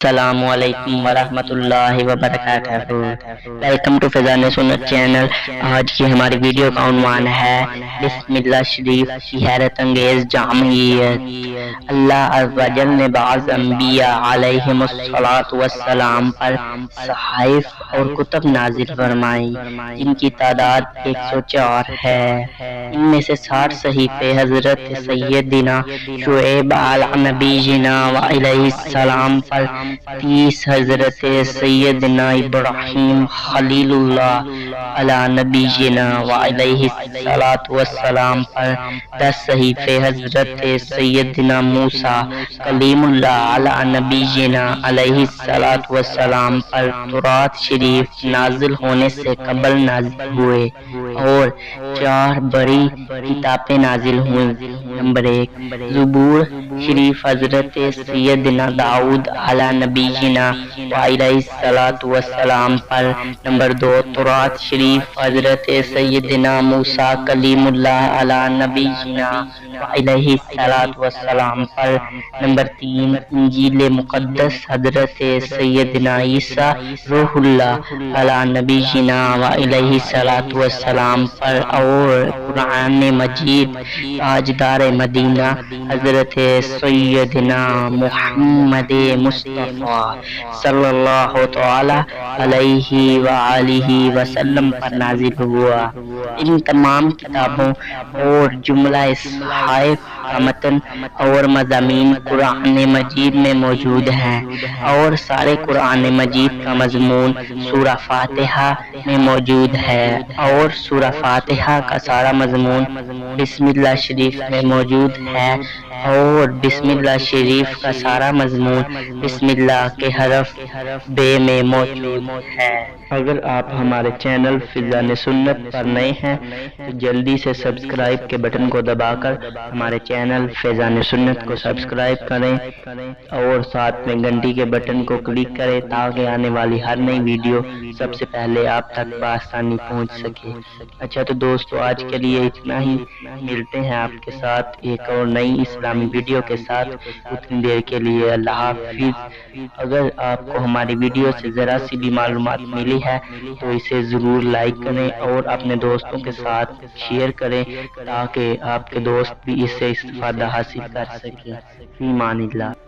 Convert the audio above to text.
السلام علیکم ورحمۃ اللہ وبرکاتہ۔ ویلکم ٹو فیضان سنت چینل۔ آج کی ہماری ویڈیو کا عنوان ہے بسم اللہ شریف کی حیرت انگیز جامعیت۔ اللہ عز و جل نے بعض انبیاء علیہم الصلاۃ والسلام پر صحائف اور کتب نازل فرمائی جن کی تعداد 104 ہے۔ ان میں سے 60 صحیفے حضرت سیدنا شعیب علی نبینا وعلیہ السلام پر، 30 حضرت سیدنا ابراہیم خلیل اللہ علی نبینا وعلیہ السلام پر، 10 صحیفے حضرت سیدنا موسیٰ کلیم اللہ علی نبینا علیہ السلام پر تورات شریف نازل ہونے سے قبل نازل ہوئے، اور 4 بڑی کتابیں نازل ہوئیں۔ نمبر 1 زبور شریف حضرت سیدنا داؤد علی نبینا وعلیہ السلام پر۔ نمبر 2 تورات شریف حضرت سیدنا موسیٰ کلیم اللہ علی نبینا وعلیہ السلام پر۔ نمبر 3 انجیل مقدس حضرت سیدنا عیسیٰ روح اللہ علی نبینا وعلیہ السلام پر، اور قرآن مجید تاجدار مدینہ حضرت سیدنا محمد مصطفیٰ صلی اللہ تعالی علیہ وآلہ وسلم پر نازل ہوا۔ ان تمام کتابوں اور جملہ صحائف کا متن اور مضامین قرآن مجید میں موجود ہیں، اور سارے قرآن مجید کا مضمون سورہ فاتحہ میں موجود ہے، اور سورہ فاتحہ کا سارا مضمون بسم اللہ شریف میں موجود ہے، اور بسم اللہ شریف کا سارا مضمون بسم اللہ کے حرف بے میں موجود ہے۔ اگر آپ ہمارے چینل فیضان سنت پر نئے ہیں تو جلدی سے سبسکرائب کے بٹن کو دبا کر ہمارے چینل فیضان سنت کو سبسکرائب کریں، اور ساتھ میں گھنٹی کے بٹن کو کلک کریں تاکہ آنے والی ہر نئی ویڈیو سب سے پہلے آپ تک بآسانی پہنچ سکے۔ اچھا تو دوستو، آج کے لیے اتنا ہی، ملتے ہیں آپ کے ساتھ ایک اور نئی اسلامی ویڈیو کے ساتھ۔ اتنی دیر کے لیے اللہ حافظ۔ اگر آپ کو ہماری ویڈیو سے ذرا سی بھی معلومات ملی ہے تو اسے ضرور لائک کریں اور اپنے دوستوں کے ساتھ شیئر کریں تاکہ آپ کے دوست بھی اس سے استفادہ حاصل کر سکیں۔ فی امان اللہ۔